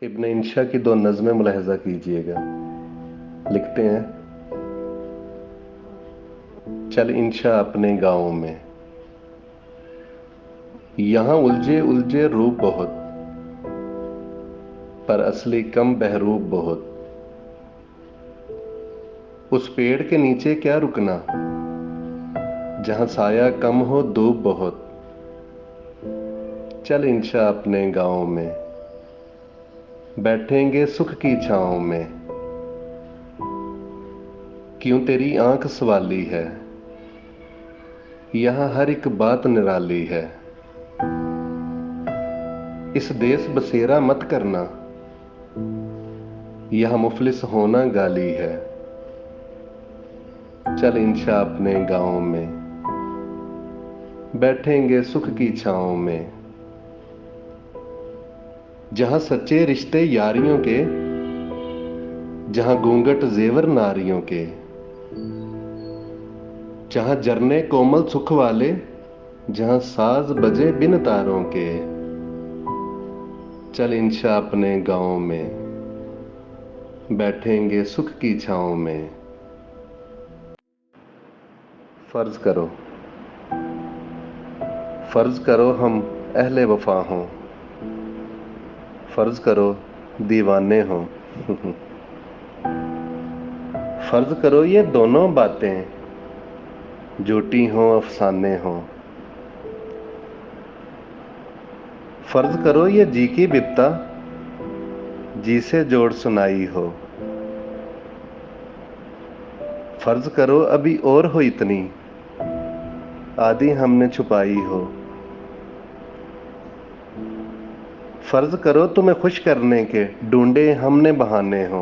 इब्न इंशा की दो नज़्में मुलाहजा कीजिएगा। लिखते हैं, चल इंशा अपने गाँव में, यहाँ उलझे उलझे रूप बहुत, पर असली कम बहरूप बहुत। उस पेड़ के नीचे क्या रुकना, जहाँ साया कम हो धूप बहुत। चल इंशा अपने गाँव में, बैठेंगे सुख की छाँव में। क्यों तेरी आंख सवाली है, यहाँ हर एक बात निराली है। इस देश बसेरा मत करना, यहाँ मुफलिस होना गाली है। चल इंशा अपने गाँव में, बैठेंगे सुख की छाँव में। जहाँ सच्चे रिश्ते यारियों के, जहाँ घूंघट जेवर नारियों के। जहाँ झरने कोमल सुख वाले, जहाँ साज बजे बिन तारों के। चल इंशा अपने गाँव में, बैठेंगे सुख की छाँव में। फर्ज करो, फर्ज करो हम अहले वफा हों, फर्ज करो दीवाने हों। फर्ज करो ये दोनों बातें झूठी हों अफसाने हों। फर्ज करो ये जी की बिपता जी से जोड़ सुनाई हो। फर्ज करो अभी और हो इतनी आधी हमने छुपाई हो। फर्ज करो तुम्हें खुश करने के ढूंढे हमने बहाने हो।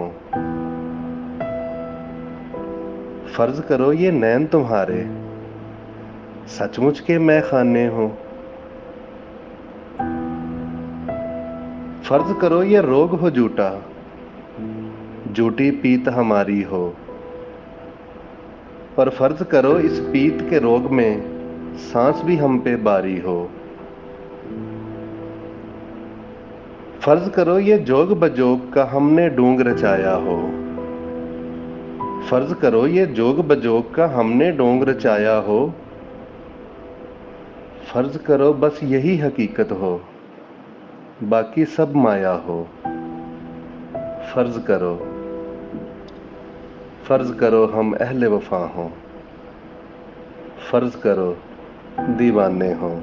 फर्ज करो ये नैन तुम्हारे सचमुच के मैं खाने हो। फर्ज करो ये रोग हो झूठा झूठी पीत हमारी हो। पर फर्ज करो इस पीत के रोग में सांस भी हम पे बारी हो। फर्ज करो ये जोग बजोग का हमने ढोंग रचाया हो। फर्ज करो ये जोग बजोग का हमने ढोंग रचाया हो। फर्ज करो बस यही हकीकत हो बाकी सब माया हो। फर्ज करो, फर्ज करो हम अहले वफा हों, फर्ज करो दीवाने हों।